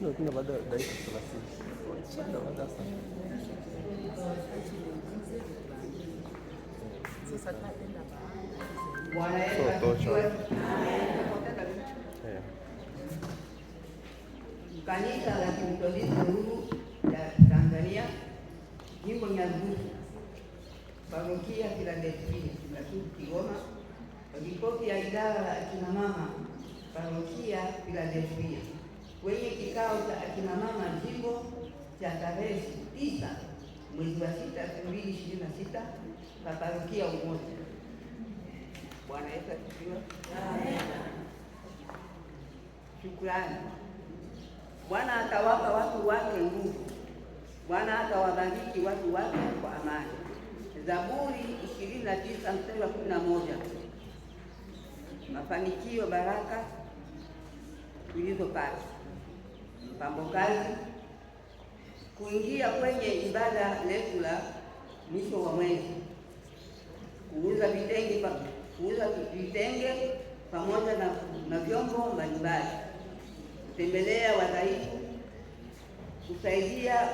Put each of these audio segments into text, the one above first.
tunakwenda baada ya dakika 30. Baada ya saa. Sasa tunaenda Kanisa la Kimethodisti Huru ya Tanzania, Jimbo Nyarugusu, Parokia Filadelfia, Kigoma, ripoti ya idara ya akina mama Parokia Filadelfia kwenye kikao cha akina mama jimbo cha tarehe 9 mwezi wa 6 2026 kwa Parokia Umoja. Bwana Yesu asifiwe. Amen. Shukrani. Bwana atawapa watu wake nguvu. Bwana atawabariki watu wake kwa amani. Zaburi 29 mstari wa 11. Mafanikio, baraka tulizopata. Mpambo kazi, kuingia kwenye ibada letu la mwisho wa mwezi, kuuza vitenge pamoja na vyombo mbalimbali, kutembelea wadhaifu, kusaidia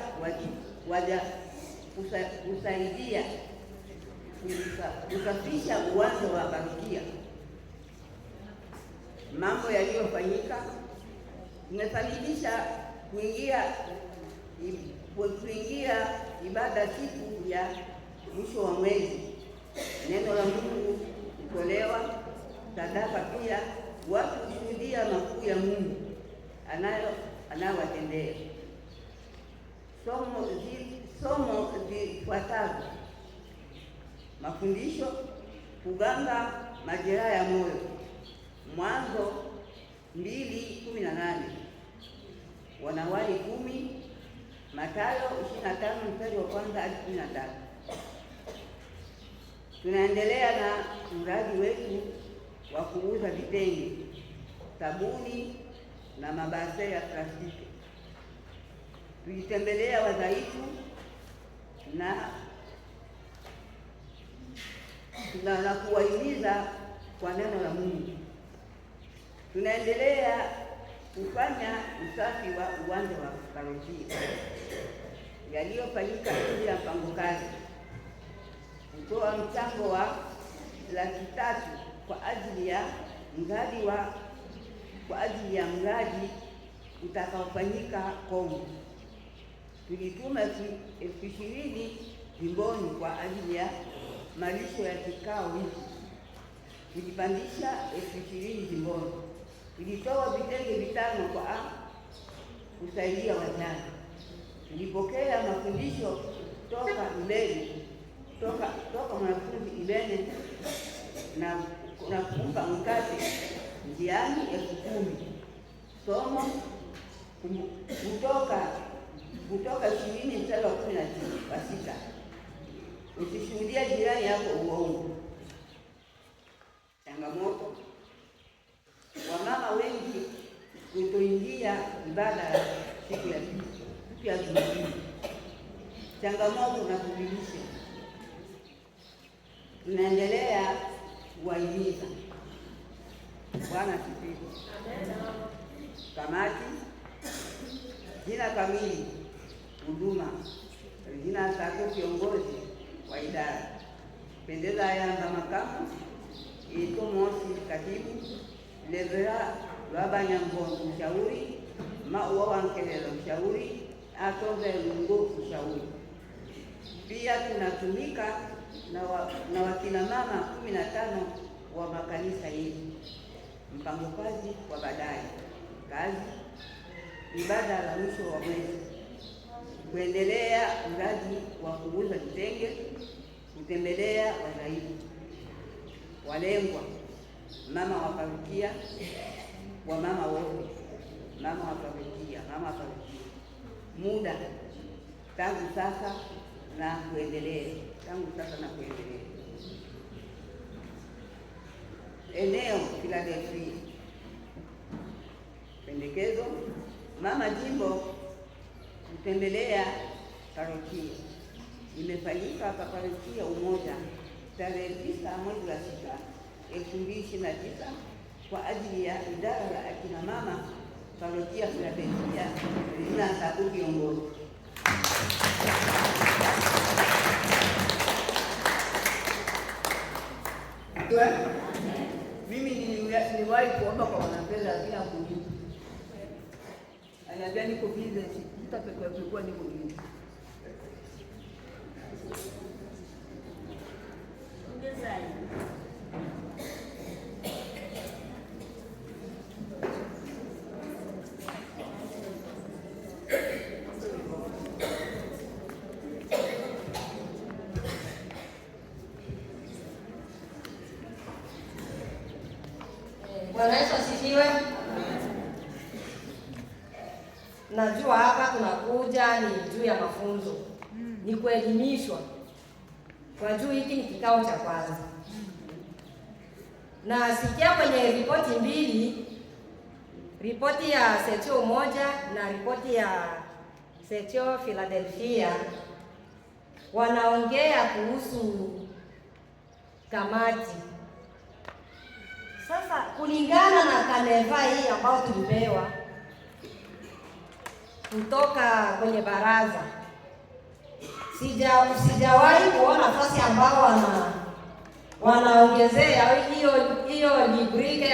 kusafisha uwanja wa parokia. Mambo yaliyofanyika: tumefanikisha kuingia ibada siku ya mwisho wa mwezi, neno la Mungu kutolewa, sadaka, pia watu kushuhudia makuu ya Mungu anayowatendea. Somo zifuatazo: mafundisho, kuganga majeraha ya moyo, Mwanzo 2:18, wanawali 10, Mathayo 25 mstari wa 1 hadi 13. Tunaendelea na mradi wetu wa kuuza vitenge, sabuni na mabase ya plastiki. Tulitembelea wadhaifu na kuwahimiza kwa neno la Mungu. Tunaendelea kufanya usafi wa uwanja wa parokia yaliyofanyika chini ya mpango kazi, kutoa mchango wa $300,000 kwa ajili ya mradi utakaofanyika Kongo. Tulituma $20,000 jimboni kwa ajili ya malisho ya kikao hiki. Tulipandisha $20,000 jimboni. Tulitoa vitenge 5 kwa kusaidia wajane. Tulipokea mafundisho kutoka mwanafunzi Ilene na kumpa mkate njiani $10,000. Somo kutoka 20 mstari wa 16. Usishuhudie jirani yako uongo. Changamoto: wamama wengi kutoingia ibada ya siku ya Jumapili. Changamoto na kubilisha. Tunaendelea kuwahimiza. Bwana asifiwe. Kamati: jina kamili, huduma: Regina Sako, kiongozi wa idara; Pendeza Yamba, makamu; Ito Mosi, katibu; Levera Lwabanyambo, mshauri; Maua Wankelelo, mshauri; Atoze Lungo, mshauri. Pia tunatumika na wakina mama 15 wa makanisa yetu. Mpango kazi kwa baadaye: kazi, ibada la mwisho wa mwezi, kuendelea mradi wa kuuza vitenge, kutembelea wadhaifu. Walengwa: mama wa parokia, wamama wote, mama wa parokia. Muda: tangu sasa na kuendelea. Eneo: Filadelfia. Pendekezo: mama jimbo kutembelea parokia. Imefanyika hapa Parokia Umoja tarehe 9 mwezi wa 6 2029 kwa ajili ya idara ya akina mama Parokia Filadelfia Regina Sabuki Ongoro. Mimi niliwahi kuomba kwa wanapenda lakini hakujibu. Ananiambia niko busy, sitapekua niko busy. Bwana Yesu asifiwe. Najua hapa tunakuja ni juu ya mafunzo, ni kuelimishwa. Kwa juu hiki ni kikao cha kwanza. Na sikia kwenye ripoti mbili, ripoti ya Setio moja na ripoti ya Setio Philadelphia, wanaongea kuhusu kamati. Sasa kulingana na kaneva hii ambayo tulipewa kutoka kwenye baraza, sijawahi kuona nafasi ambao wanaongezea hiyo librike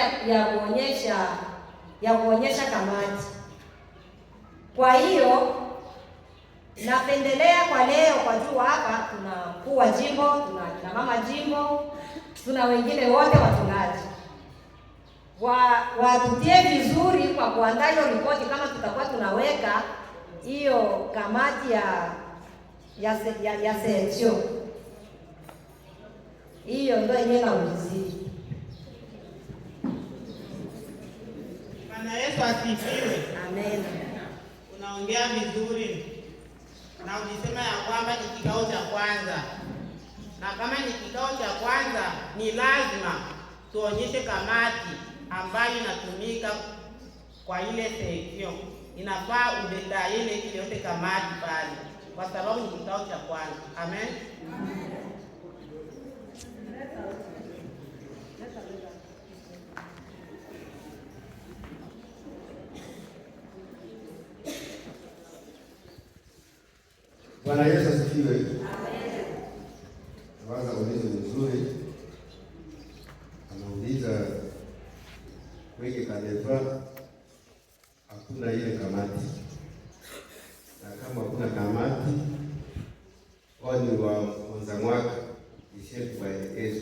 ya kuonyesha kamati. Kwa hiyo napendelea kwa leo, kwa juu hapa tuna mkuu wa jimbo, tuna mama jimbo, tuna wengine wote watungaji, watutie vizuri kwa kuandaa hiyo ripoti. Kama tutakuwa tunaweka hiyo kamati ya Setio, hiyo ndio yenyewe na ulizi. Bwana Yesu asifiwe. Amen. Unaongea vizuri na ulisema ya kwamba ni kikao cha kwanza, na kama ni kikao cha kwanza ni lazima tuonyeshe kamati ambayo inatumika kwa ile Setio. Inafaa udeta ile yote kamati pale, kwa sababu ni kikao cha kwanza. Amen. Bwana Yesu asifiwe. Amen. Waza ulizo mzuri. Anauliza kwenye kaneva hakuna ile kamati, na kama hakuna kamati wani wa mwanza mwaka ishetu waelekezo,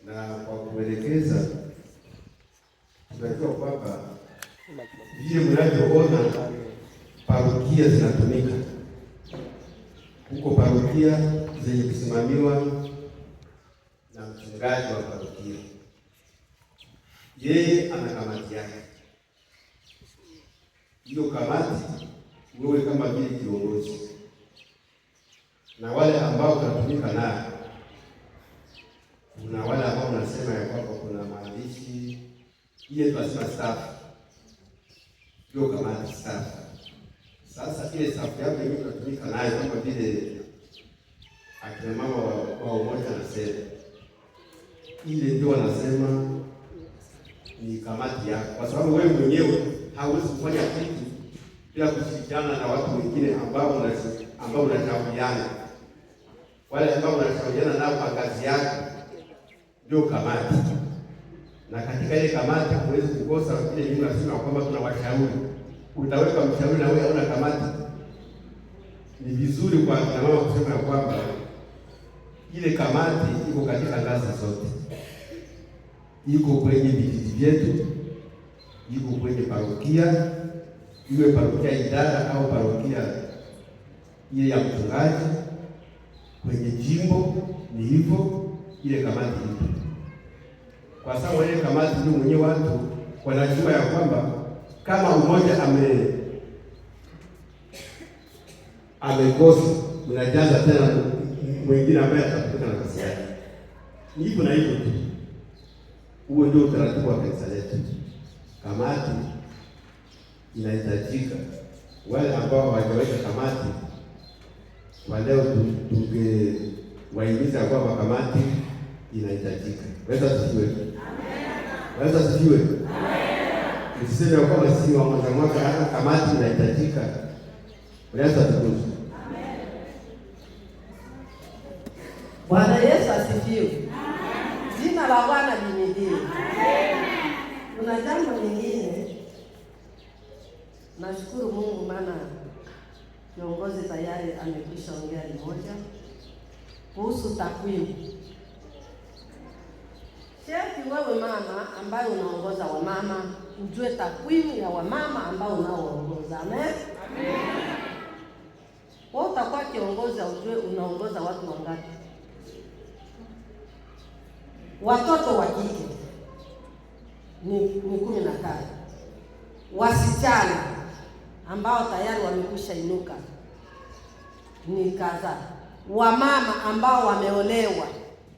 na kwa kuelekeza tunajua kwamba vile mnavyoona parokia zinatumika huko, parokia zenye kusimamiwa na mchungaji wa parokia, yeye ana kamati yake. Hiyo kamati wewe kama vile kiongozi, na wale ambao tunatumika nayo, kuna wale ambao unasema ya kwamba kuna maandishi ile tunasema staff, hiyo kamati staff. Sasa ile staff yako yenyewe tunatumika nayo kama vile akina mama wa umoja na sera, ile ndio wanasema ni kamati yako, kwa sababu wewe mwenyewe hauwezi kufanya kitu bila kushirikiana na watu wengine ambao unashauriana. Wale ambao unashauriana nao kwa kazi yako ndio kamati, na katika ile kamati huwezi kukosa ile mimi nasema kwamba tuna washauri. Utaweka mshauri na wewe hauna kamati. Ni vizuri kwa kina mama kusema kwamba ile kamati iko katika ngazi zote, iko kwenye vijiji vyetu, iko kwenye parokia, iwe parokia idara au parokia ile ya mchungaji, kwenye jimbo ni hivyo, ile kamati ipo. Kwa sababu ile kamati ndio mwenye watu wanajua ya kwamba kama mmoja amekosa, mnajaza tena mwingine ambaye atapata nafasi yake. Ni hivyo na hivyo tu. Huo ndio utaratibu wa kanisa letu. Kamati inahitajika. Wale ambao hawajaweka kamati, kwa leo tungewahimiza kwamba kamati inahitajika. Weza tusiwe. Amen. Weza tusiwe. Amen. Usiseme kwamba sisi wa mwaka hata kamati inahitajika. Ulianza tukufu. Bwana Yesu asifiwe. Jina la Bwana lihimidiwe. Kuna jambo lingine, nashukuru Mungu maana kiongozi tayari amekwisha ongea limoja kuhusu takwimu. Sheti wewe mama ambaye unaongoza wamama, ujue takwimu ya wamama ambao unaoongoza. Amen. Amen. Wewe utakuwa kiongozi, ujue unaongoza watu wangapi. Watoto wa kike ni 15. Wasichana ambao tayari wamekwisha inuka ni kadhaa. Wamama ambao wameolewa,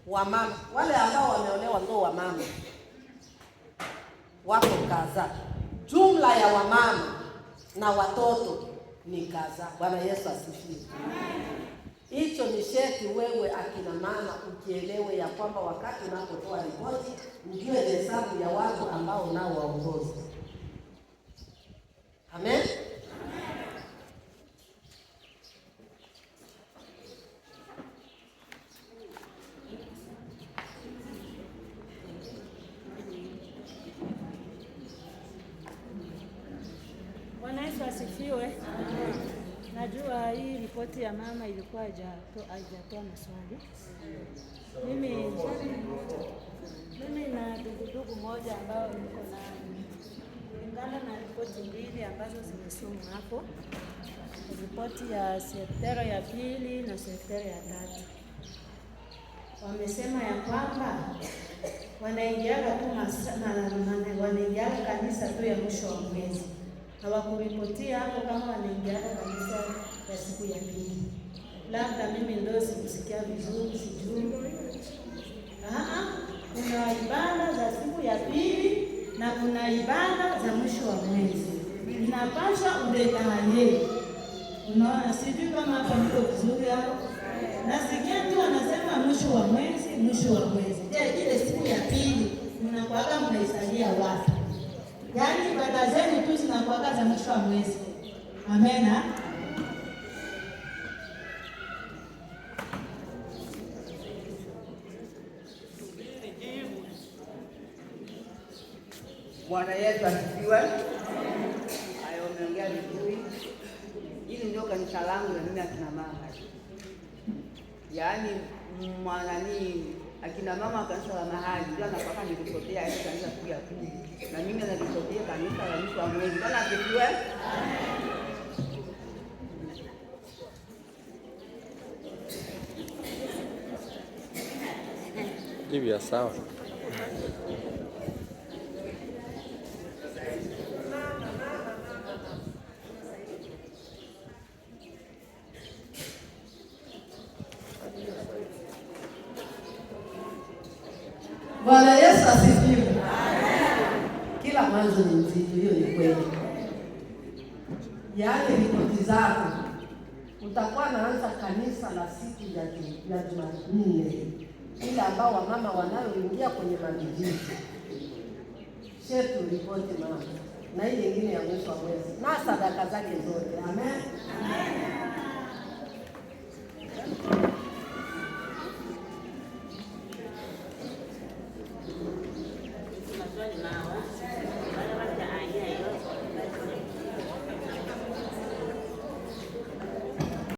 wamama wale ambao wameolewa ndio wamama wako kadhaa. Jumla ya wamama na watoto ni kadhaa. Bwana Yesu asifiwe. Hicho ni sheti wewe akina mama ukielewe ya kwamba wakati unapotoa ripoti ujue hesabu ya watu ambao nao waongoza. Amen. Bwana Yesu asifiwe. Najua hii ripoti ya mama ilikuwa haijatoa maswali. Mimi na ndugu moja ambao niko na kulingana na ripoti mbili ambazo zimesomwa hapo. Ripoti ya sekteri ya pili na sekteri ya tatu. Wamesema ya kwamba wanaingiaga kanisa tu ya mwisho wa mwezi. Hawakuripotia hapo kama wanaingiaga kanisa ya siku ya pili. Labda mimi ndio sikusikia vizuri, sijui. Kuna ibada za siku ya pili na kuna ibada za mwisho wa mwezi. Inapaswa udetaye. Unaona, sijui kama hapa niko vizuri hapo. Nasikia tu wanasema mwisho wa mwezi, mwisho wa mwezi. Je, ile siku ya pili mnakuaga mnaisalia wapi? Yaani ibada zenu tu zinakuaga za mwisho wa mwezi. Amena. Bwana Yesu asifiwe. Hayo umeongea vizuri. Hili ndio kanisa langu na mimi akina mama. Yaani akina mama kanisa la mahali ndio anapaka nikupotea ile kanisa siku ya pili. Na mimi nalipotea kanisa la mwisho wa mwezi. Bwana asifiwe. Hivi ya sawa. Bwana Yesu asifiwe. Kila mwanzo ni mzito, hiyo ni kweli. Yaani ripoti zako utakuwa naanza kanisa la siku ya Jumanne, ile ambao wamama wanaoingia kwenye mavijiji. Shetu ripoti mama. Na ile nyingine ya mwisho wa mwezi. Na sadaka zake zote. Amen.